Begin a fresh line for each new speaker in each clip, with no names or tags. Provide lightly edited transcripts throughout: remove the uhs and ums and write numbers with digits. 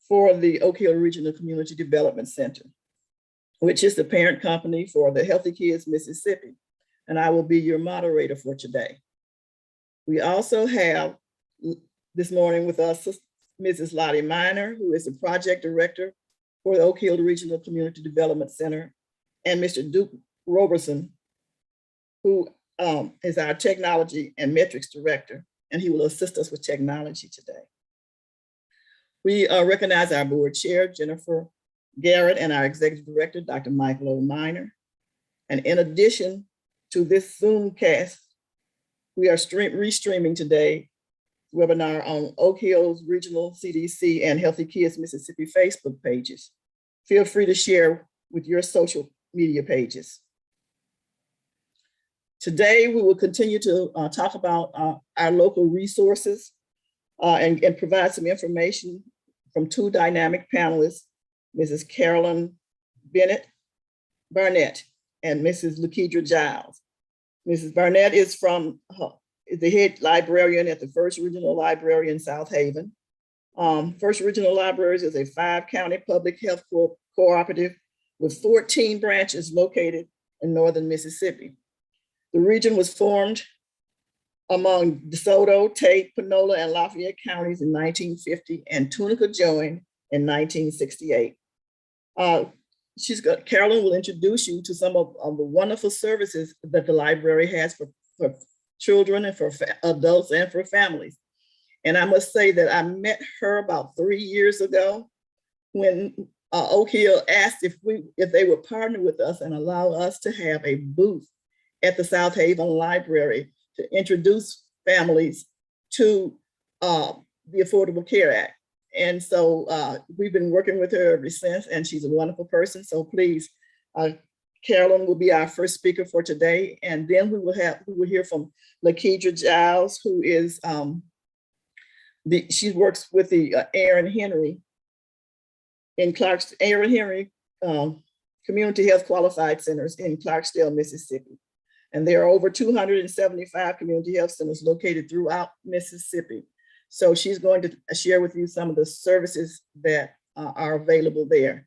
for the Oak Hill Regional Community Development Center, which is the parent company for the Healthy Kids Mississippi. And I will be your moderator for today. We also have this morning with us Mrs. Lottie Miner, who is the project director for the Oak Hill Regional Community Development Center, and Mr. Duke Roberson, who is our technology and metrics director, and he will assist us with technology today. We recognize our board chair, Jennifer Garrett, and our executive director, Dr. Michael O. Miner. And in addition to this Zoom cast, we are restreaming today webinar on Oak Hill's Regional CDC and Healthy Kids Mississippi Facebook pages. Feel free to share with your social media pages. Today, we will continue to talk about our local resources and provide some information from two dynamic panelists, Mrs. Carolyn Barnett and Mrs. Lakeedra Giles. Mrs. Barnett is from the head librarian at the First Regional Library in South Haven. First Regional Libraries is a 5-county public health cooperative with 14 branches located in northern Mississippi. The region was formed among DeSoto, Tate, Panola, and Lafayette counties in 1950, and Tunica joined in 1968. Carolyn will introduce you to some of the wonderful services that the library has for children and for adults and for families. And I must say that I met her about 3 years ago when Oak Hill asked if they would partner with us and allow us to have a booth at the South Haven Library to introduce families to the Affordable Care Act. And so we've been working with her ever since, and she's a wonderful person. So please, Carolyn will be our first speaker for today. And then we will hear from Lakeedra Giles, who is, she works with the Aaron Henry Community Health Qualified Centers in Clarksdale, Mississippi. And there are over 275 community health centers located throughout Mississippi. So she's going to share with you some of the services that are available there.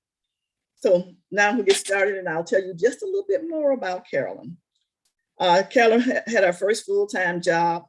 So now we'll get started, and I'll tell you just a little bit more about Carolyn. Carolyn had her first full-time job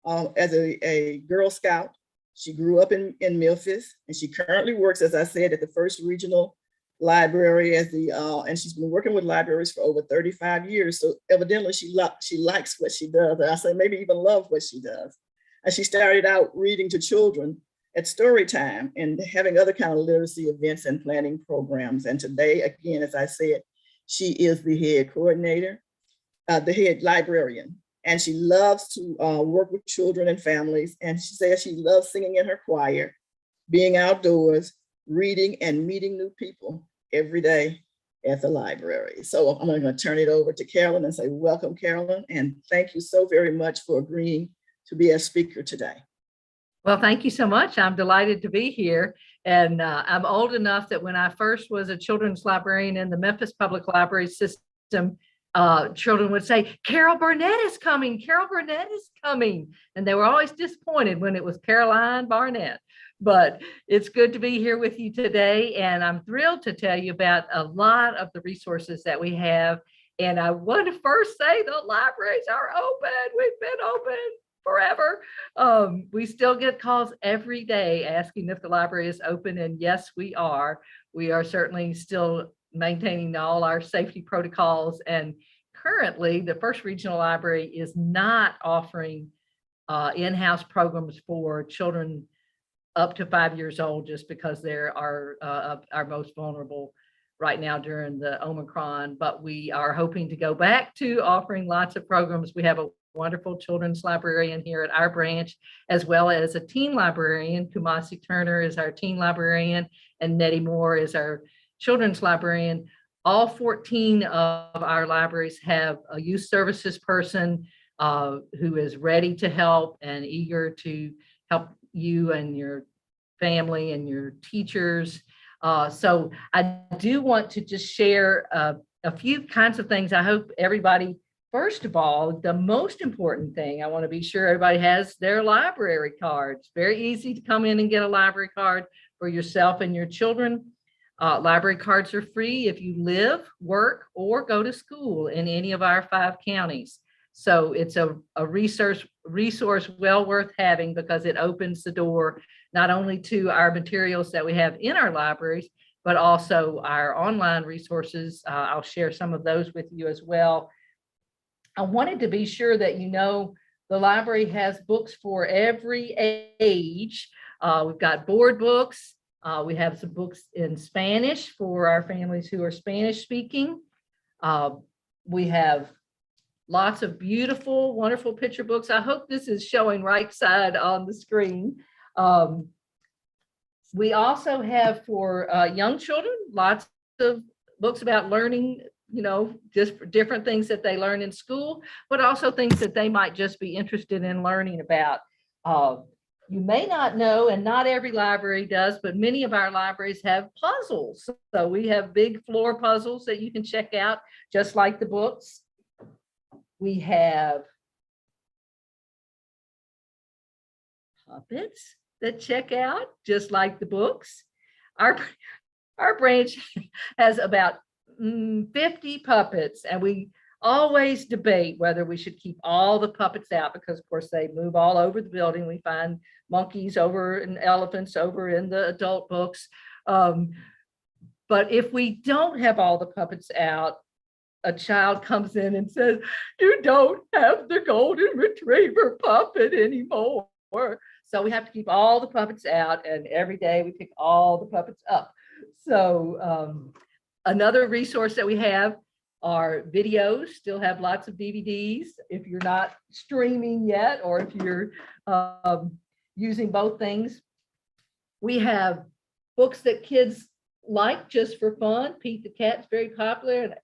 as a Girl Scout. She grew up in Memphis, and she currently works, as I said, at the First Regional Library and she's been working with libraries for over 35 years. So evidently she likes what she does. And I say maybe even love what she does. And she started out reading to children at story time and having other kind of literacy events and planning programs. And today, again, as I said, she is the head coordinator, the head librarian. And she loves to work with children and families. And she says she loves singing in her choir, being outdoors, reading and meeting new people every day at the library. So I'm going to turn it over to Carolyn and say, welcome, Carolyn. And thank you so very much for agreeing to be a speaker today.
Well, thank you so much. I'm delighted to be here. And I'm old enough that when I first was a children's librarian in the Memphis Public Library system, children would say, Carol Burnett is coming, Carol Burnett is coming. And they were always disappointed when it was Caroline Barnett. But it's good to be here with you today. And I'm thrilled to tell you about a lot of the resources that we have. And I want to first say the libraries are open. We've been open forever. We still get calls every day asking if the library is open. And yes, we are. We are certainly still maintaining all our safety protocols. And currently, the First Regional Library is not offering in-house programs for children up to 5 years old, just because they're our most vulnerable right now during the Omicron. But we are hoping to go back to offering lots of programs. We have a wonderful children's librarian here at our branch, as well as a teen librarian. Kumasi Turner is our teen librarian, and Nettie Moore is our children's librarian. All 14 of our libraries have a youth services person who is ready to help and eager to help you and your family and your teachers. So I do want to just share a few kinds of things. I hope everybody, first of all, the most important thing, I want to be sure everybody has their library cards. Very easy to come in and get a library card. for yourself and your children. Library cards are free if you live, work, or go to school in any of our 5 counties. So it's a resource well worth having, because it opens the door not only to our materials that we have in our libraries, but also our online resources. I'll share some of those with you as well. I wanted to be sure that you know the library has books for every age. We've got board books. We have some books in Spanish for our families who are Spanish speaking. We have lots of beautiful, wonderful picture books. I hope this is showing right side on the screen. We also have for young children, lots of books about learning, just different things that they learn in school, but also things that they might just be interested in learning about. You may not know, and not every library does, but many of our libraries have puzzles. So we have big floor puzzles that you can check out, just like the books. We have puppets that check out, just like the books. Our branch has about 50 puppets, and we always debate whether we should keep all the puppets out, because of course they move all over the building. We find monkeys over and elephants over in the adult books. But if we don't have all the puppets out, a child comes in and says, "You don't have the golden retriever puppet anymore." So we have to keep all the puppets out, and every day we pick all the puppets up. So another resource that we have are videos. Still have lots of DVDs if you're not streaming yet, or if you're using both things. We have books that kids like just for fun. Pete the Cat's very popular, and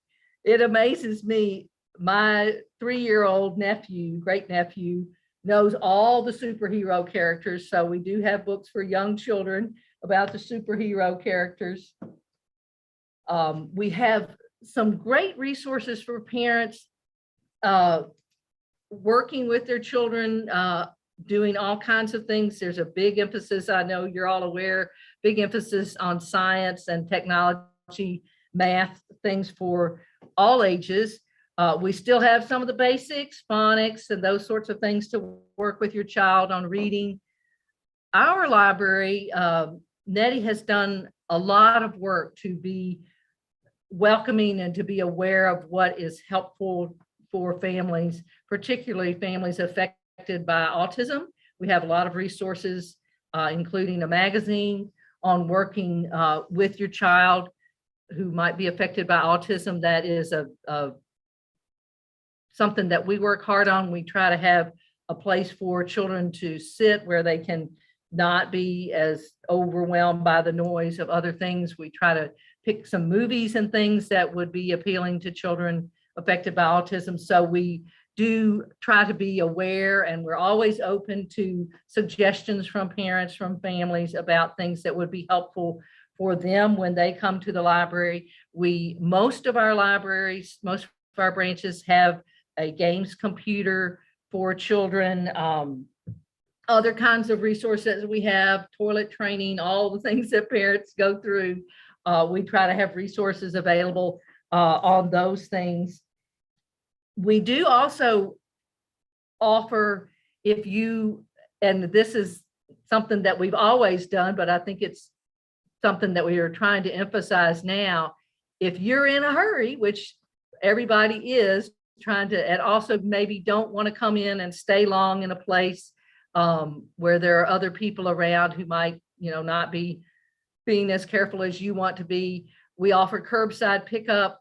it amazes me. My 3-year-old nephew, great nephew, knows all the superhero characters. So we do have books for young children about the superhero characters. We have some great resources for parents working with their children, doing all kinds of things. There's a big emphasis, I know you're all aware, big emphasis on science and technology, math, things for all ages. We still have some of the basics, phonics, and those sorts of things to work with your child on reading. Our library, Nettie has done a lot of work to be welcoming and to be aware of what is helpful for families, particularly families affected by autism. We have a lot of resources, including a magazine on working with your child who might be affected by autism. That is something that we work hard on. We try to have a place for children to sit where they can not be as overwhelmed by the noise of other things. We try to pick some movies and things that would be appealing to children affected by autism. So we do try to be aware, and we're always open to suggestions from parents, from families about things that would be helpful for them when they come to the library. Most of our libraries, most of our branches have a games computer for children, other kinds of resources we have, toilet training, all the things that parents go through. We try to have resources available on those things. We do also offer, and this is something that we've always done, but I think it's something that we are trying to emphasize now. If you're in a hurry, which everybody is trying to, and also maybe don't want to come in and stay long in a place where there are other people around who might, not be being as careful as you want to be, we offer curbside pickup.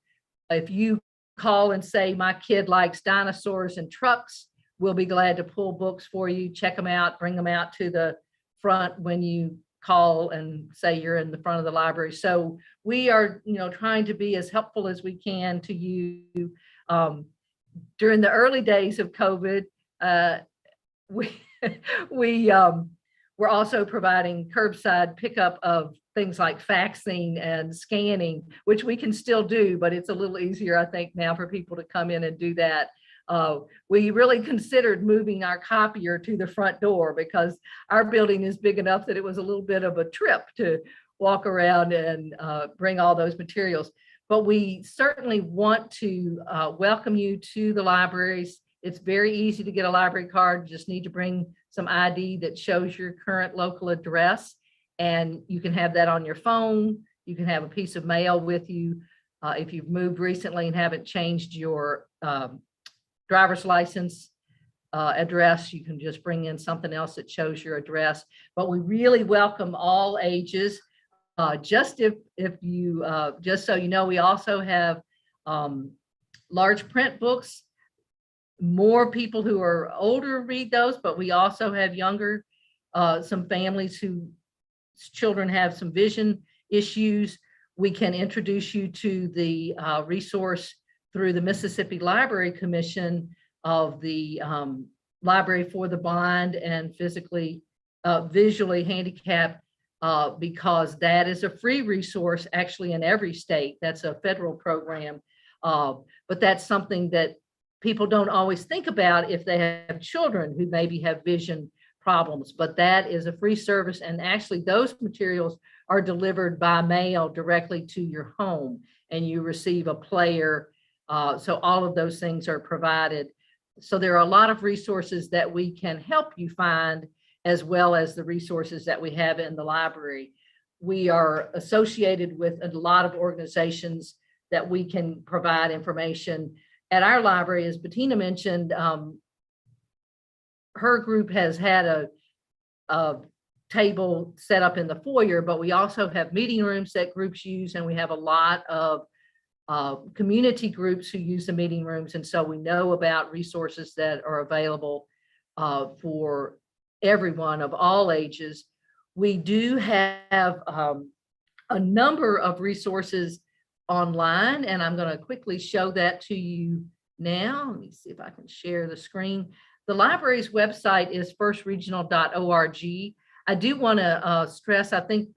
If you call and say, "My kid likes dinosaurs and trucks," we'll be glad to pull books for you, check them out, bring them out to the front when you call and say you're in the front of the library. So we are, trying to be as helpful as we can to you. During the early days of COVID, we're also providing curbside pickup of things like faxing and scanning, which we can still do, but it's a little easier, I think, now for people to come in and do that. We really considered moving our copier to the front door because our building is big enough that it was a little bit of a trip to walk around and bring all those materials. But we certainly want to welcome you to the libraries. It's very easy to get a library card. You just need to bring some ID that shows your current local address, and you can have that on your phone. You can have a piece of mail with you. If you've moved recently and haven't changed your driver's license address, you can just bring in something else that shows your address. But we really welcome all ages. Just so you know, we also have large print books. More people who are older read those, but we also have younger, some families whose children have some vision issues. We can introduce you to the resource through the Mississippi Library Commission of the Library for the Blind and visually handicapped, because that is a free resource actually in every state. That's a federal program, but that's something that people don't always think about if they have children who maybe have vision problems, but that is a free service. And actually those materials are delivered by mail directly to your home, and you receive a player. So all of those things are provided. So there are a lot of resources that we can help you find, as well as the resources that we have in the library. We are associated with a lot of organizations that we can provide information. At our library, as Bettina mentioned, her group has had a table set up in the foyer, but we also have meeting rooms that groups use, and we have a lot of community groups who use the meeting rooms. And so we know about resources that are available for everyone of all ages. We do have a number of resources online, and I'm going to quickly show that to you now. Let me see if I can share the screen. The library's website is firstregional.org. I do want to stress, I think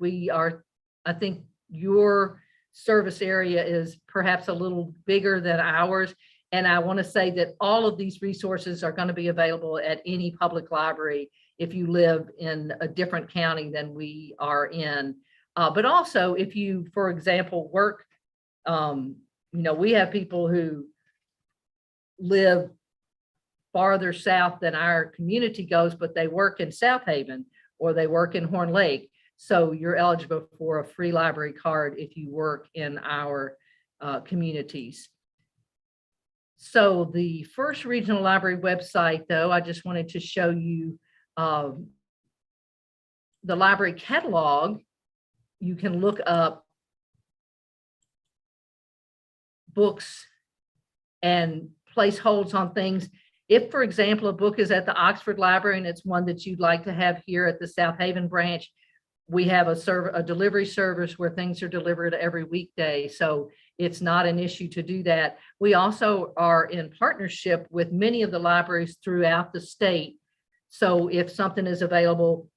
your service area is perhaps a little bigger than ours. And I want to say that all of these resources are going to be available at any public library if you live in a different county than we are in. But also if you, for example, work, we have people who live farther south than our community goes, but they work in South Haven or they work in Horn Lake. So you're eligible for a free library card if you work in our communities. So the First Regional Library website, though, I just wanted to show you the library catalog. You can look up books and place holds on things. If, for example, a book is at the Oxford Library and it's one that you'd like to have here at the South Haven branch, we have a delivery service where things are delivered every weekday. So it's not an issue to do that. We also are in partnership with many of the libraries throughout the state. So if something is available,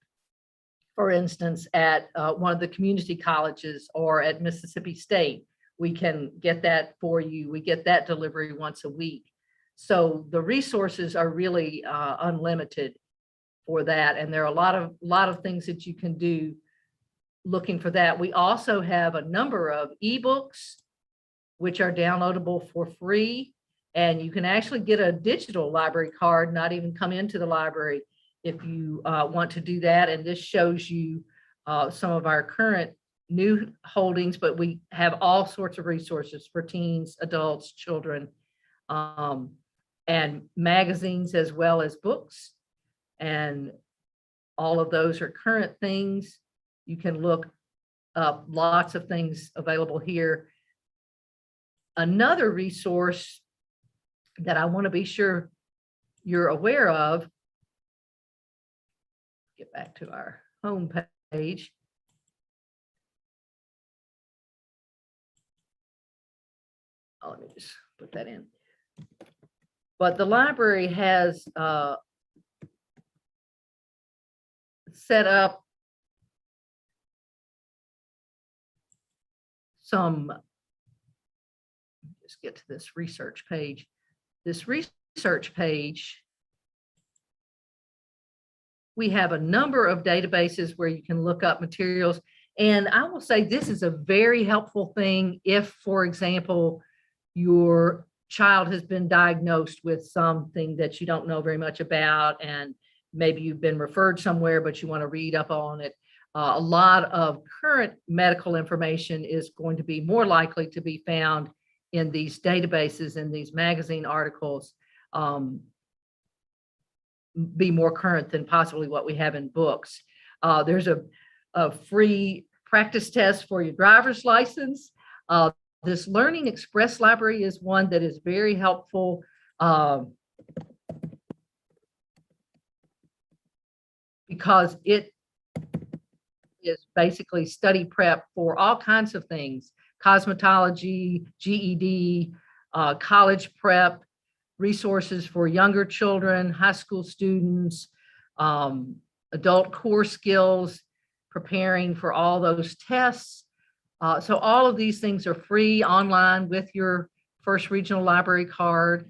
for instance, at one of the community colleges or at Mississippi State, we can get that for you. We get that delivery once a week. So the resources are really unlimited for that. And there are a lot of things that you can do looking for that. We also have a number of ebooks, which are downloadable for free. And you can actually get a digital library card, not even come into the library if you want to do that. And this shows you some of our current new holdings, but we have all sorts of resources for teens, adults, children, and magazines as well as books. And all of those are current things. You can look up lots of things available here. Another resource that I want to be sure you're aware of, get back to our home page. Oh, let me just put that in. But the library has set up some, just get to this research page. This research research page, we have a number of databases where you can look up materials. And I will say this is a very helpful thing if, for example, your child has been diagnosed with something that you don't know very much about, and maybe you've been referred somewhere, but you want to read up on it. A lot of current medical information is going to be more likely to be found in these databases and these magazine articles, be more current than possibly what we have in books. There's a free practice test for your driver's license. This Learning Express library is one that is very helpful. Because it is basically study prep for all kinds of things: cosmetology, GED, college prep, resources for younger children, high school students, adult core skills, preparing for all those tests. So all of these things are free online with your First Regional Library card.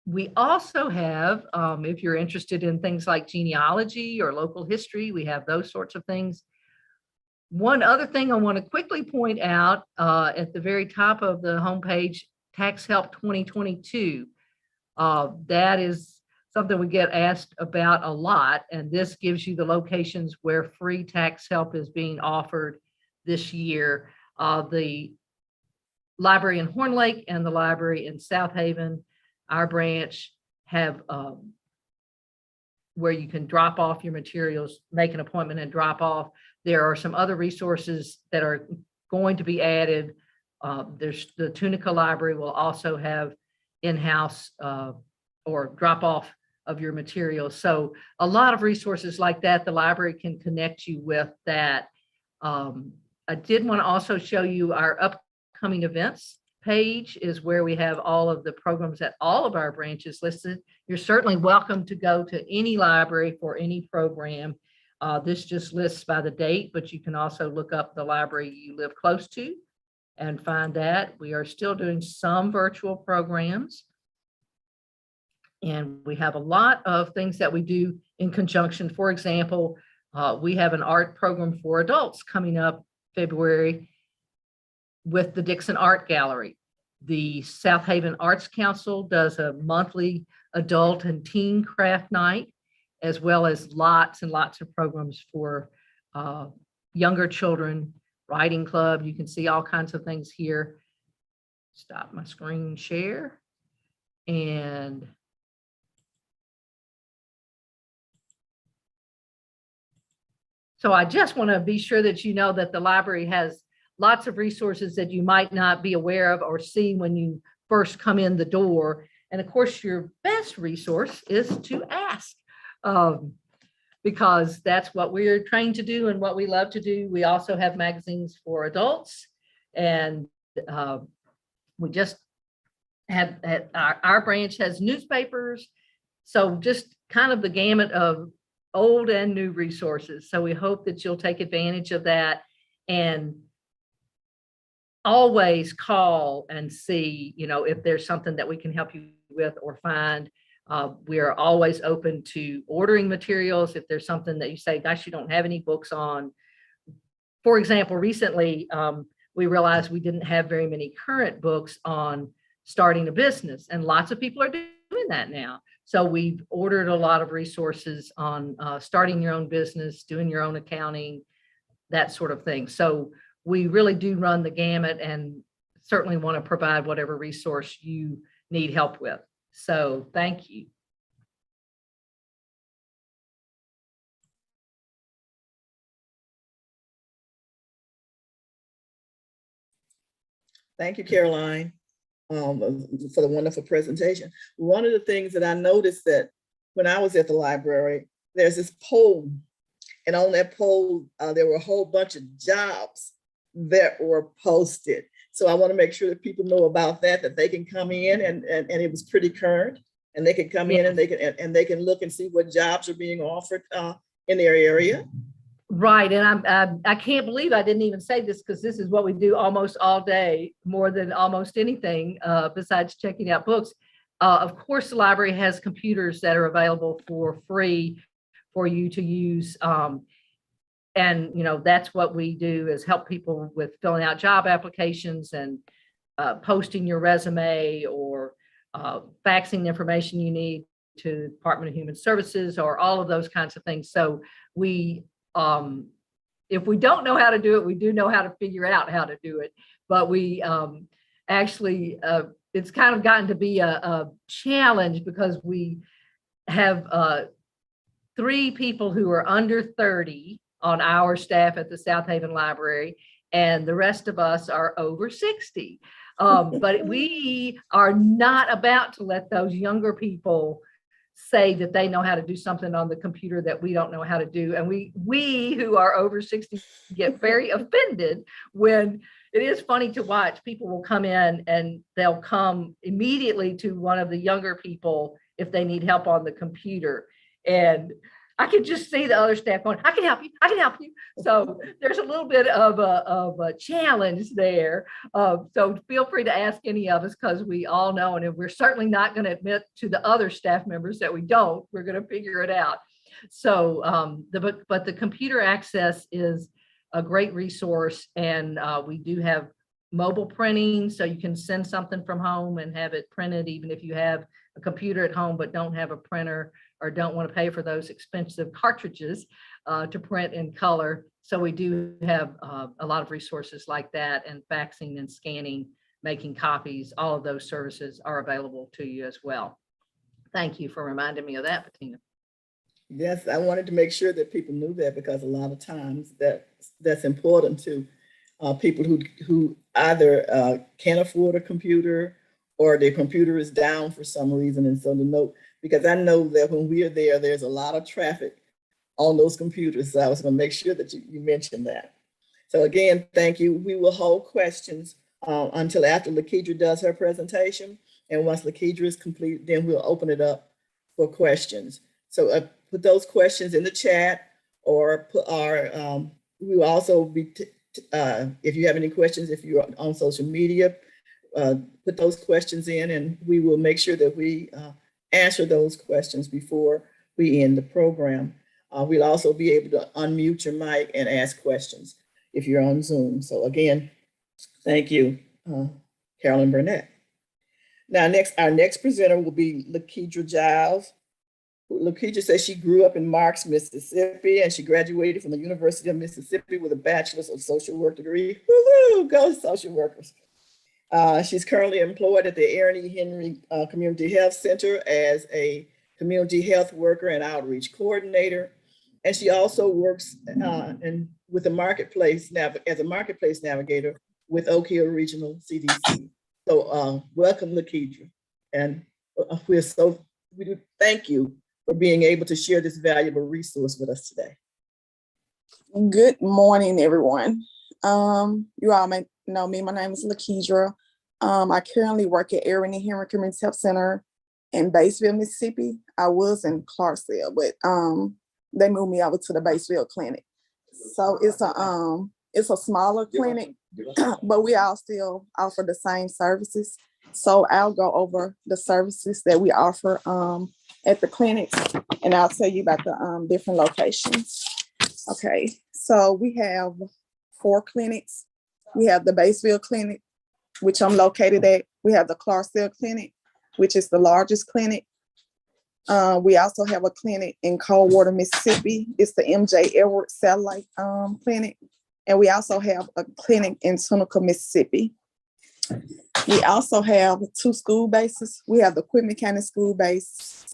We also have, if you're interested in things like genealogy or local history, we have those sorts of things. One other thing I want to quickly point out, at the very top of the homepage, Tax Help 2022. That is something we get asked about a lot, and this gives you the locations where free tax help is being offered this year. The library in Horn Lake and the library in South Haven, our branch, have where you can drop off your materials, make an appointment and drop off. There are some other resources that are going to be added. There's the Tunica Library will also have in-house or drop off of your materials. So a lot of resources like that, the library can connect you with that. I did want to also show you our upcoming events page is where we have all of the programs at all of our branches listed. You're certainly welcome to go to any library for any program. This just lists by the date, but you can also look up the library you live close to and find that. We are still doing some virtual programs. And we have a lot of things that we do in conjunction. For example, we have an art program for adults coming up February with the Dixon Art Gallery. The South Haven Arts Council does a monthly adult and teen craft night, as well as lots and lots of programs for younger children, writing club. You can see all kinds of things here. Stop my screen share. And so I just want to be sure that you know that the library has lots of resources that you might not be aware of or see when you first come in the door. And of course, your best resource is to ask, because that's what we're trained to do and what we love to do. We also have magazines for adults, and we just have our branch has newspapers. So just kind of the gamut of old and new resources. So we hope that you'll take advantage of that and always call and see, if there's something that we can help you with or find. We are always open to ordering materials. If there's something that you say, gosh, you don't have any books on. For example, recently, we realized we didn't have very many current books on starting a business, and lots of people are doing that now. So we've ordered a lot of resources on starting your own business, doing your own accounting, that sort of thing. So we really do run the gamut and certainly want to provide whatever resource you need help with. So thank you.
Thank you, Caroline, for the wonderful presentation. One of the things that I noticed that when I was at the library, there's this poll, and on that poll, there were a whole bunch of jobs that were posted. So I want to make sure that people know about that they can come in and it was pretty current, and they can come in and they can look and see what jobs are being offered in their area.
Right. And I can't believe I didn't even say this, because this is what we do almost all day, more than almost anything besides checking out books. Of course, the library has computers that are available for free for you to use. And, that's what we do, is help people with filling out job applications and posting your resume, or faxing the information you need to the Department of Human Services, or all of those kinds of things. So we, if we don't know how to do it, we do know how to figure out how to do it. But we actually, it's kind of gotten to be a challenge, because we have 3 people who are under 30 on our staff at the South Haven Library, and the rest of us are over 60. But we are not about to let those younger people say that they know how to do something on the computer that we don't know how to do. And we who are over 60 get very offended when it is funny to watch. People will come in and they'll come immediately to one of the younger people if they need help on the computer. And I can just see the other staff going, I can help you, I can help you. So there's a little bit of a challenge there. So feel free to ask any of us, because we all know, and we're certainly not going to admit to the other staff members that we don't. We're going to figure it out. So but the computer access is a great resource, and we do have mobile printing, so you can send something from home and have it printed, even if you have a computer at home but don't have a printer, or don't want to pay for those expensive cartridges to print in color. So we do have a lot of resources like that, and faxing and scanning, making copies, all of those services are available to you as well. Thank you for reminding me of that, Bettina.
Yes, I wanted to make sure that people knew that, because a lot of times that's important to people who either can't afford a computer, or their computer is down for some reason. And so to note, because I know that when we are there, there's a lot of traffic on those computers. So I was going to make sure that you mentioned that. So again, thank you. We will hold questions until after Lakeedra does her presentation. And once Lakeedra is complete, then we'll open it up for questions. So put those questions in the chat, or put we will also be, if you have any questions, if you're on social media, put those questions in, and we will make sure that we answer those questions before we end the program. We'll also be able to unmute your mic and ask questions if you're on Zoom. So again, thank you, Carolyn Burnett. Now, our next presenter will be Lakeedra Giles. Lakeedra says she grew up in Marks, Mississippi, and she graduated from the University of Mississippi with a bachelor's of social work degree. Woo-hoo, go social workers. She's currently employed at the Aaron E. Henry Community Health Center as a community health worker and outreach coordinator. And she also works with a marketplace as a marketplace navigator with Oak Hill Regional CDC. So welcome, Lakeedra. And we do thank you for being able to share this valuable resource with us today.
Good morning, everyone. You all may know me. My name is Lakeedra. I currently work at Aaron E. Henry Community Health Center in Batesville, Mississippi. I was in Clarksdale, but they moved me over to the Batesville Clinic. So it's a smaller clinic, but we all still offer the same services. So I'll go over the services that we offer at the clinics, and I'll tell you about the different locations. Okay, so we have 4 clinics. We have the Batesville Clinic, which I'm located at. We have the Clarksdale Clinic, which is the largest clinic. We also have a clinic in Coldwater, Mississippi. It's the MJ Edwards Satellite Clinic. And we also have a clinic in Tunica, Mississippi. We also have 2 school bases. We have the Quitman County School Base,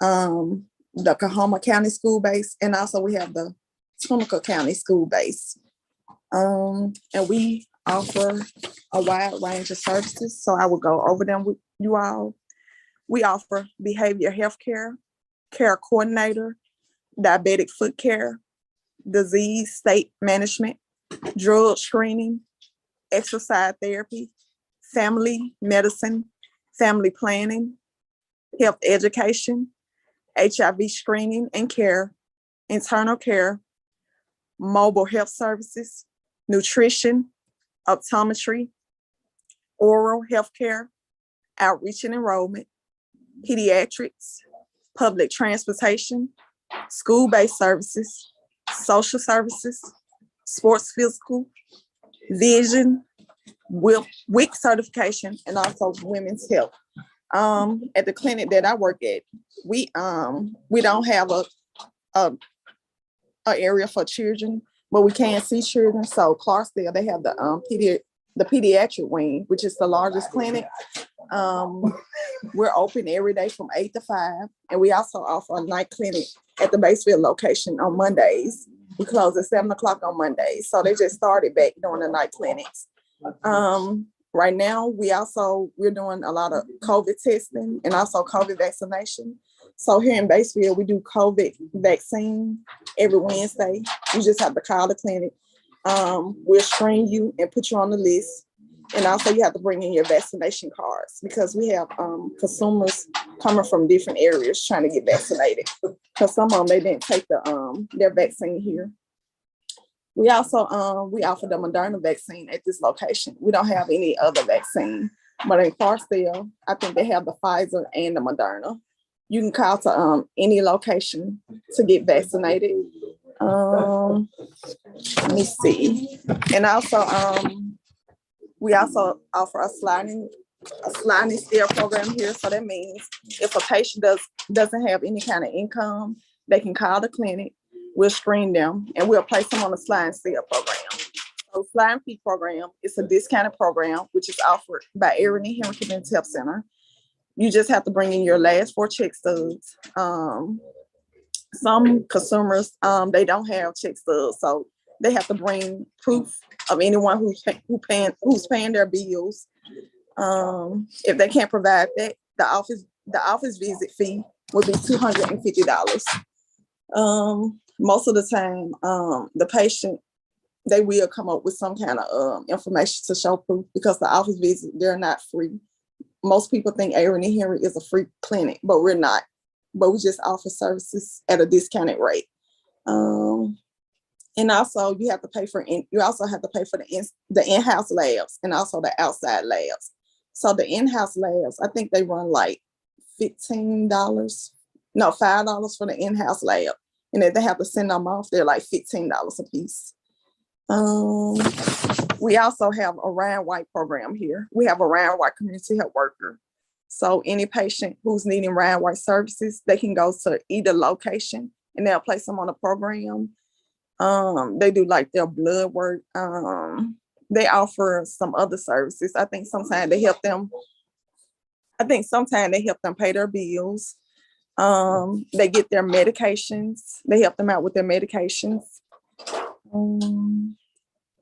the Coahoma County School Base, and also we have the Tunica County School Base. And we offer a wide range of services. So I will go over them with you all. We offer behavior health care coordinator, diabetic foot care, disease state management, drug screening, exercise therapy, family medicine, family planning, health education, HIV screening and care, internal care, mobile health services, nutrition, optometry, oral health care, outreach and enrollment, pediatrics, public transportation, school-based services, social services, sports physical, vision, WIC certification, and also women's health. At the clinic that I work at, we don't have a area for children, but we can see children. So Clarksdale, they have the pediatric wing, which is the largest clinic. We're open every day from 8 to 5, and we also offer a night clinic at the Batesville location on Mondays. We close at 7 o'clock on Mondays, so they just started back doing the night clinics. Right now, we're doing a lot of COVID testing and also COVID vaccination. So here in Batesville, we do COVID vaccine every Wednesday. You just have to call the clinic. We'll screen you and put you on the list. And also you have to bring in your vaccination cards because we have consumers coming from different areas trying to get vaccinated. Because some of them, they didn't take their vaccine here. We also we offer the Moderna vaccine at this location. We don't have any other vaccine, but in Clarksdale, I think they have the Pfizer and the Moderna. You can call to any location to get vaccinated. Let me see. And also, we also offer a sliding scale program here. So that means if a patient doesn't have any kind of income, they can call the clinic. We'll screen them and we'll place them on the sliding scale program. So sliding fee program is a discounted program, which is offered by Erin and Henry Community Health Center. You just have to bring in your last 4 check stubs. Some consumers, they don't have check stubs, so they have to bring proof of anyone who's paying their bills. If they can't provide that, the office visit fee would be $250. Most of the time, the patient, they will come up with some kind of information to show proof because the office visit, they're not free. Most people think Erin and Henry is a free clinic, but we're not. But we just offer services at a discounted rate. And also you have to pay for the in-house labs and also the outside labs. So the in-house labs, I think they run like $5 for the in-house lab. And if they have to send them off, they're like $15 a piece. We also have a Ryan White program here. We have a Ryan White community health worker. So any patient who's needing Ryan White services, they can go to either location and they'll place them on a program. They do like their blood work. They offer some other services. I think sometimes they help them pay their bills. They get their medications. They help them out with their medications.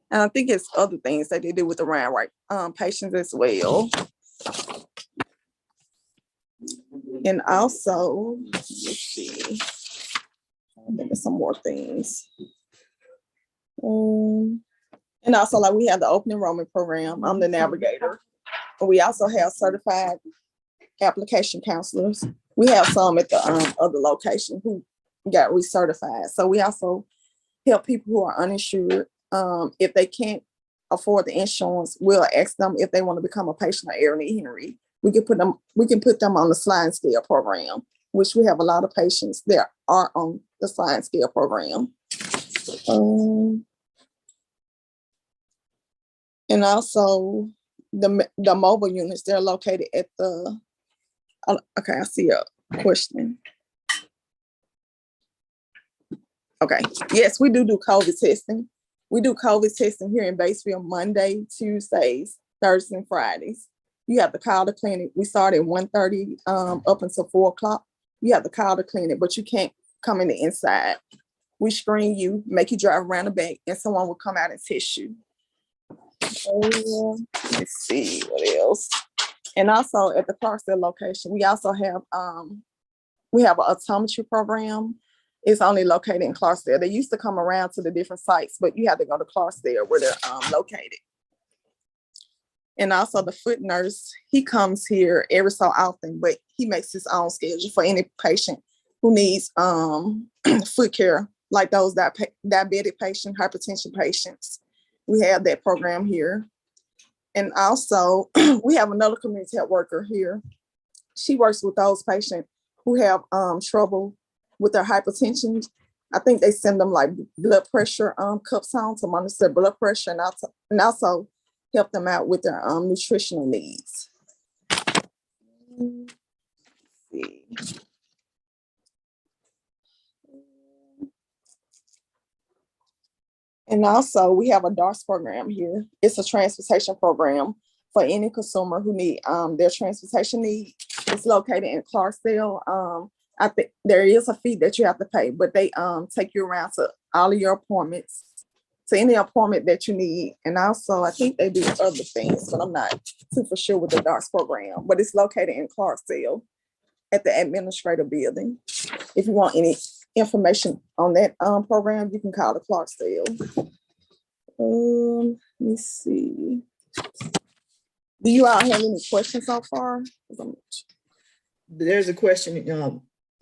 And I think it's other things that they do with the Ryan White patients as well. And also, let's see, I think there's some more things. And also, like, we have the open enrollment program. I'm the navigator. And we also have certified application counselors. We have some at the other location who got recertified. So we also help people who are uninsured. If they can't afford the insurance, we'll ask them if they want to become a patient of Erin and Henry. We can put them on the sliding scale program, which we have a lot of patients that are on the sliding scale program. And also the mobile units, they're located at the, okay, I see a question. Okay, yes, we do COVID testing. We do COVID testing here in Batesville Monday, Tuesdays, Thursdays, and Fridays. You have to call the clinic. We start at 1:30 up until 4 o'clock. You have to call the clinic, but you can't come in the inside. We screen you, make you drive around the back, and someone will come out and test you. Let's see what else. And also at the Clarksdale location, we also have an optometry program. It's only located in Clarksdale. They used to come around to the different sites, but you have to go to Clarksdale where they're located. And also the foot nurse, he comes here every so often, but he makes his own schedule for any patient who needs foot care, like those diabetic patients, hypertension patients. We have that program here. And also we have another community health worker here. she works with those patients who have trouble with their hypertension. I think they send them like blood pressure cups on to monitor their blood pressure and also help them out with their nutritional needs. Let's see. And also we have a DARS program here. It's a transportation program for any consumer who need their transportation need. It's located in Clarksdale. I think there is a fee that you have to pay, but they take you around to all of your appointments, to any appointment that you need. And also I think they do other things, but I'm not super sure with the DARS program, but it's located in Clarksdale at the administrative building. If you want any information on that program, you can call the Clarksdale. Let me see. Do you all have any questions so far?
There's a question,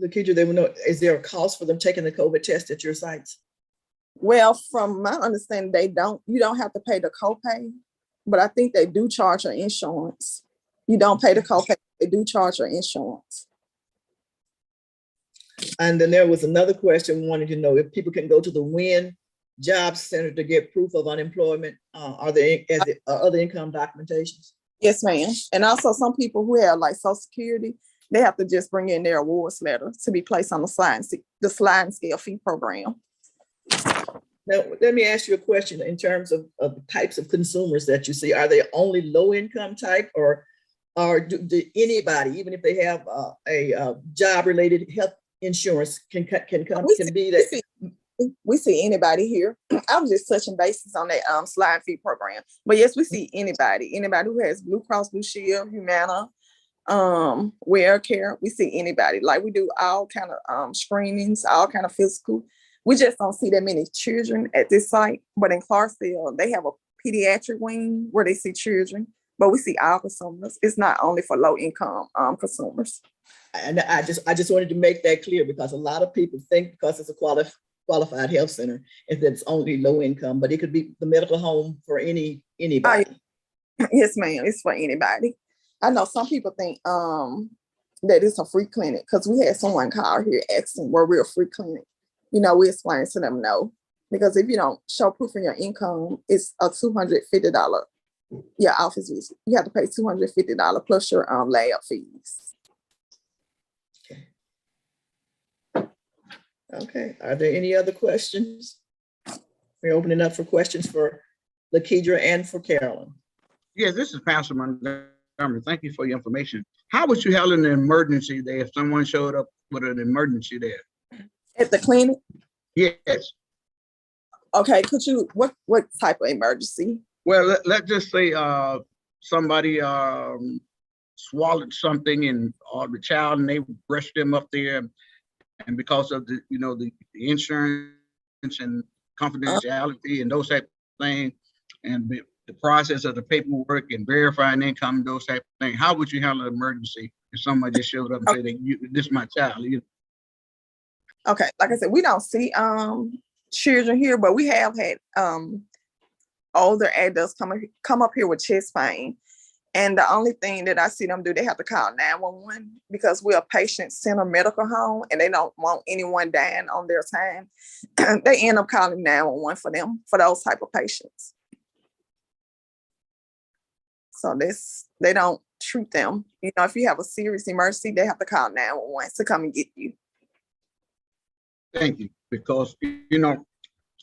Lakeedra, they will know, is there a cost for them taking the COVID test at your sites?
Well, from my understanding, you don't have to pay the copay, but I think they do charge your insurance. You don't pay the copay, they do charge your insurance.
And then there was another question, wanting to know if people can go to the WIN Job Center to get proof of unemployment. Are there other income documentations?
Yes, ma'am. And also some people who have like Social Security, they have to just bring in their awards letter to be placed on the sliding scale fee program.
Now, let me ask you a question in terms of the types of consumers that you see. Are they only low income type, or do anybody, even if they have a job related health insurance, can be that?
We see anybody here. I was just touching bases on that slide fee program, but yes, we see anybody who has Blue Cross Blue Shield, Humana, Wear Care. We see anybody. Like we do all kind of screenings, all kind of physical. We just don't see that many children at this site, but in Clarksdale, they have a pediatric wing where they see children, but we see all consumers. It's not only for low income consumers.
And I just wanted to make that clear, because a lot of people think because it's a qualified health center, if it's only low income, but it could be the medical home for anybody.
Yes, ma'am. It's for anybody. I know some people think that it's a free clinic, because we had someone call here asking where we're a free clinic. You know, we explain to them no, because if you don't show proof of your income, it's a $250 your office visit. You have to pay $250 plus your lab fees.
Okay. Are there any other questions? We're opening up for questions for Lakeedra and for Carolyn.
Yeah, this is Pastor Montgomery. Thank you for your information. How would you handle an emergency there if someone showed up with an emergency there?
At the clinic?
Yes.
Okay, what type of emergency?
Well, let's just say somebody swallowed something or the child, and they rushed them up there, and because of the insurance and confidentiality and those type of things, and the process of the paperwork and verifying income, those type of things, how would you handle an emergency if somebody just showed up and said, this is my child?
Okay, like I said, we don't see children here, but we have had older adults come up here with chest pain. And the only thing that I see them do, they have to call 911, because we're a patient-centered medical home and they don't want anyone dying on their time. They end up calling 911 for those type of patients. So they don't treat them. If you have a serious emergency, they have to call 911 to come and get you.
Thank you, because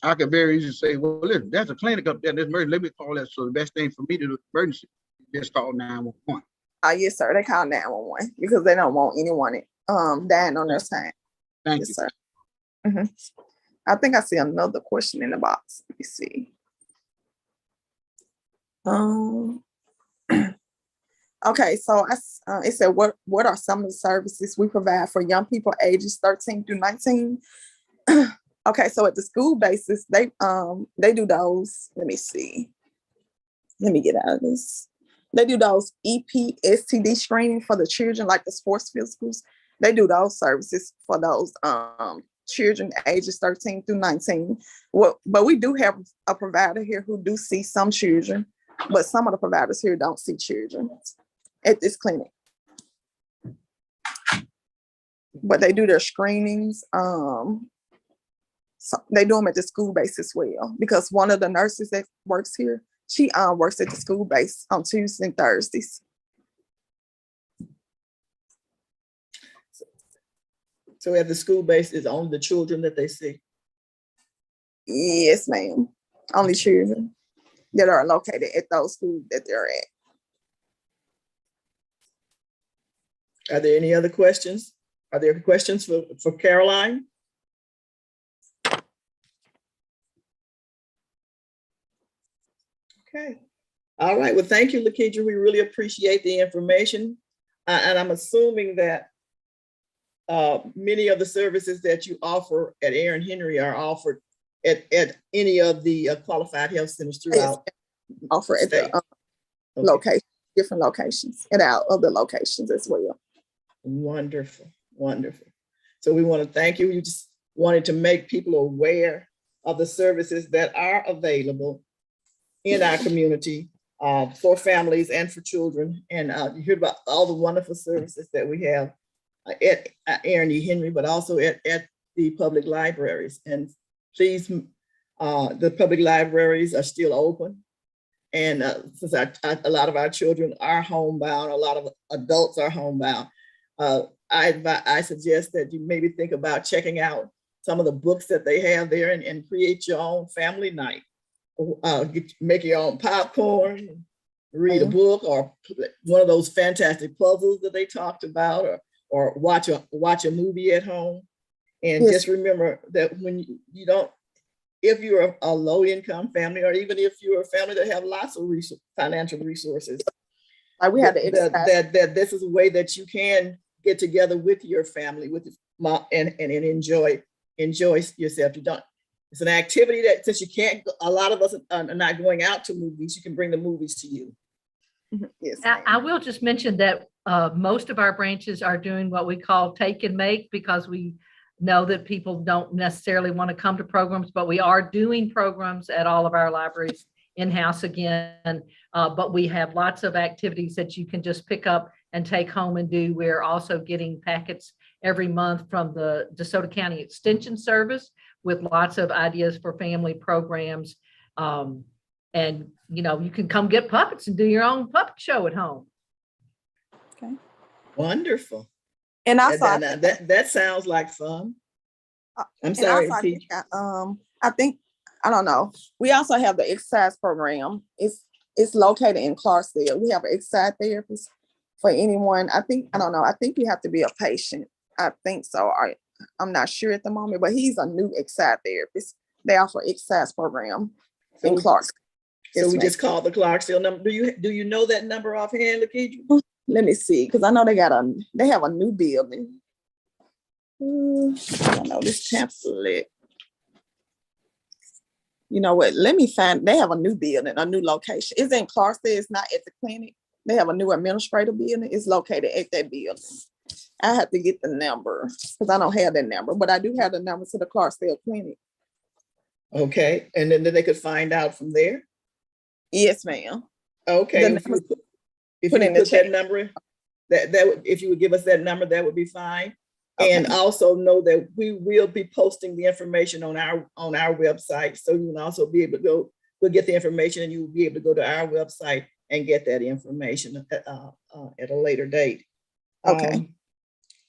I could very easily say, well, listen, there's a clinic up there. There's emergency. Let me call that. So the best thing for me to do emergency, just call 911.
Yes, sir. They call 911 because they don't want anyone dying on their time.
Thank
you,
you,
sir. Mm-hmm. I think I see another question in the box. Let me see. Okay, so it said, what are some of the services we provide for young people ages 13 through 19? Okay, so at the school basis, they do those. Let me see. Let me get out of this. They do those EPSTD screening for the children, like the sports physicals. They do those services for those children ages 13 through 19. But we do have a provider here who do see some children, but some of the providers here don't see children at this clinic. but they do their screenings. So they do them at the school base as well, because one of the nurses that works here, she works at the school base on Tuesdays and Thursdays.
So at the school base is only the children that they see?
Yes, ma'am. Only children that are located at those schools that they're at.
Are there any other questions? Are there questions for Caroline? Okay. All right. Well, thank you, Lakeedra. We really appreciate the information. And I'm assuming that many of the services that you offer at Aaron Henry are offered at any of the qualified health centers throughout.
Offer at the location, different locations, and our other locations as well.
Wonderful, wonderful. So we want to thank you. You just wanted to make people aware of the services that are available in our community for families and for children. And you heard about all the wonderful services that we have at Aaron E. Henry, but also at the public libraries. And please, the public libraries are still open. And since a lot of our children are homebound, a lot of adults are homebound, I suggest that you maybe think about checking out some of the books that they have there and create your own family night. Make your own popcorn, read a book, or one of those fantastic puzzles that they talked about, or watch a movie at home. And just remember that when you don't, if you're a low income family, or even if you're a family that have lots of financial resources,
we had
that this is a way that you can get together with your family, with mom, and enjoy yourself. You don't. It's an activity that, since you can't, a lot of us are not going out to movies, you can bring the movies to you.
Yes.
I will just mention that most of our branches are doing what we call take and make, because we know that people don't necessarily want to come to programs, but we are doing programs at all of our libraries in-house again. But we have lots of activities that you can just pick up and take home and do. We're also getting packets every month from the DeSoto County Extension Service with lots of ideas for family programs. And, you can come get puppets and do your own puppet show at home.
Okay.
Wonderful.
And also,
that sounds like fun. I'm sorry, Pete.
I don't know. We also have the exercise program. It's located in Clarksdale. We have an exercise therapist for anyone. I think you have to be a patient. I think so. I'm not sure at the moment, but he's a new exercise therapist. They offer exercise program in Clarksdale.
So we just called the Clarksdale number. Do you know that number offhand, Lakeedra?
Let me see, because I know they have a new building. I don't know this pamphlet. You know what? Let me find. They have a new building, a new location. It's in Clarksdale. It's not at the clinic. They have a new administrative building. It's located at that building. I have to get the number because I don't have that number, but I do have the number to the Clarksdale Clinic.
Okay, and then they could find out from there?
Yes, ma'am.
Okay, if you put that number, if you would give us that number, that would be fine. Okay. And also know that we will be posting the information on our website, so you can also be able to go. We'll get the information, and you will be able to go to our website and get that information at a later date.
Okay.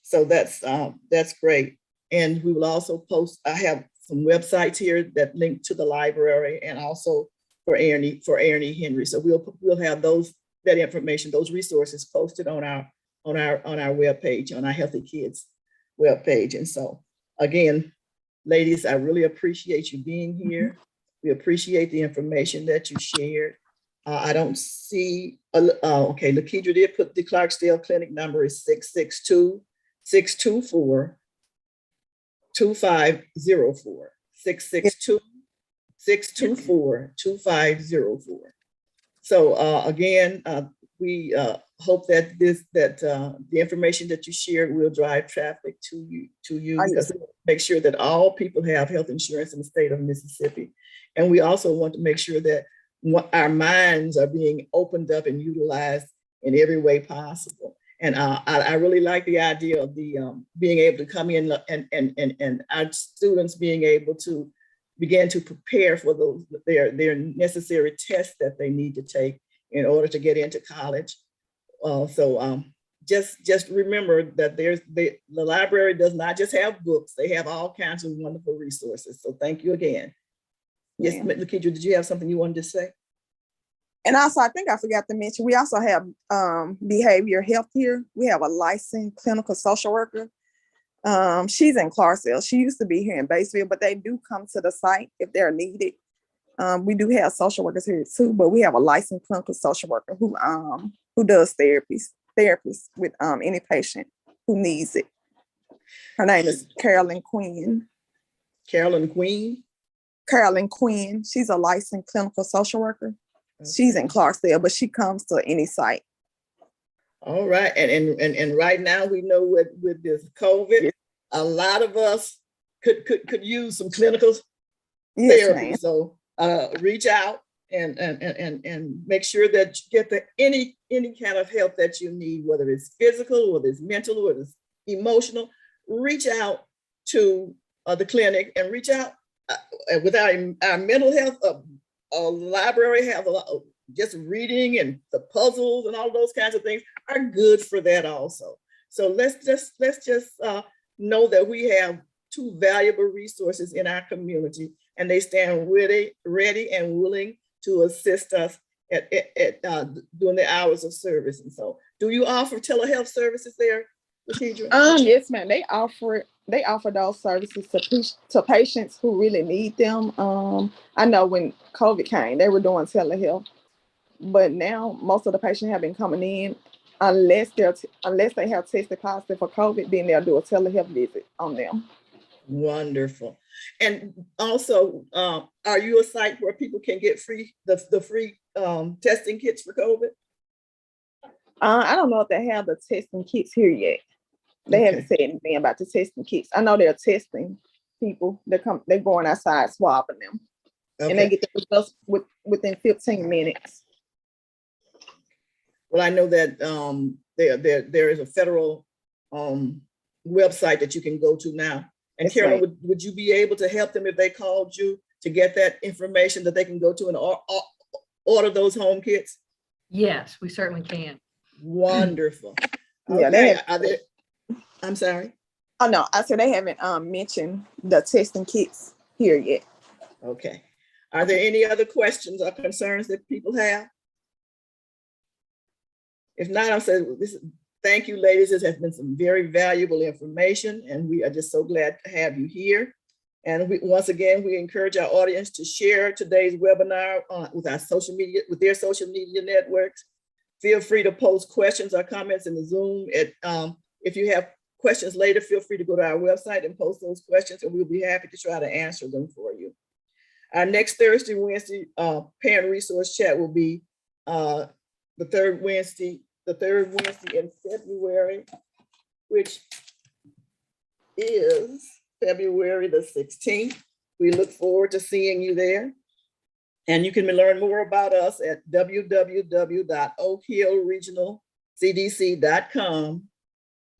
So that's great. And we will also post. I have some websites here that link to the library, and also for Aaron E. Henry. So we'll have that information, those resources posted on our webpage, on our Healthy Kids webpage. And so again, ladies, I really appreciate you being here. We appreciate the information that you shared. I don't see, okay, Lakeedra did put the Clarksdale Clinic number is 662-624-2504. 662-624-2504. So again, we hope that the information that you shared will drive traffic to you because we want to make sure that all people have health insurance in the state of Mississippi. And we also want to make sure that our minds are being opened up and utilized in every way possible. And I really like the idea of the being able to come in and our students being able to begin to prepare for their necessary tests that they need to take in order to get into college. Just remember that the library does not just have books; they have all kinds of wonderful resources. So thank you again. Yes, Lakeedra, did you have something you wanted to say?
And also, I think I forgot to mention, we also have behavior health here. We have a licensed clinical social worker. She's in Clarksdale. She used to be here in Batesville, but they do come to the site if they're needed. We do have social workers here too, but we have a licensed clinical social worker who does therapies with any patient who needs it. Her name is Carolyn Quinn.
Carolyn Queen?
Carolyn Quinn. She's a licensed clinical social worker. Okay. She's in Clarksdale, but she comes to any site.
All right. And right now we know with this COVID, a lot of us could use some clinical therapy. Ma'am. So reach out and make sure that you get any kind of help that you need, whether it's physical, whether it's mental, whether it's emotional. Reach out to the clinic and reach out with our mental health. Library have a lot of just reading, and the puzzles and all those kinds of things are good for that also. So let's just know that we have two valuable resources in our community, and they stand ready and willing to assist us at during the hours of service. And so, do you offer telehealth services there, Lakeedra?
Yes, ma'am. They offer those services to patients who really need them. I know when COVID came, they were doing telehealth, but now most of the patients have been coming in. Unless they have tested positive for COVID, then they'll do a telehealth visit on them.
Wonderful. And also, are you a site where people can get the free testing kits for COVID?
I don't know if they have the testing kits here yet. They haven't said anything about the testing kits. I know they're testing people. They're going outside swabbing them, and they get the results within 15 minutes.
Well, I know that there is a federal website that you can go to now. And yes, Carolyn, would you be able to help them if they called you to get that information that they can go to and order those home kits?
Yes, we certainly can.
Wonderful.
Yeah,
okay. I'm sorry.
Oh no, I said they haven't mentioned the testing kits here yet.
Okay. Are there any other questions or concerns that people have? If not, I'll say thank you, ladies. This has been some very valuable information, and we are just so glad to have you here. And once again, we encourage our audience to share today's webinar with their social media networks. Feel free to post questions or comments in the Zoom. If you have questions later, feel free to go to our website and post those questions, and we'll be happy to try to answer them for you. Our next Thursday, Wednesday parent resource chat will be the third Wednesday in February, which is February the 16th. We look forward to seeing you there. And you can learn more about us at www.oakhillregionalcdc.com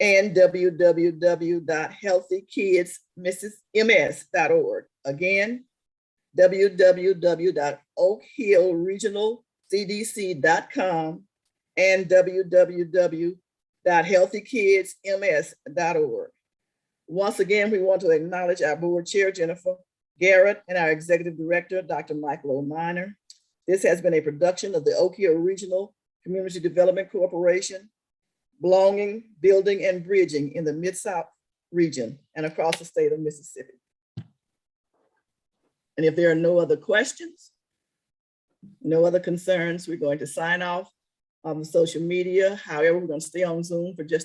and www.healthykidsms.org. Again, www.oakhillregionalcdc.com and www.healthykidsms.org. Once again, we want to acknowledge our board chair, Jennifer Garrett, and our executive director, Dr. Michael O'Miner. This has been a production of the Oak Hill Regional Community Development Corporation, belonging, building, and bridging in the Mid-South region and across the state of Mississippi. And if there are no other questions, no other concerns, we're going to sign off on the social media. However, we're going to stay on Zoom for just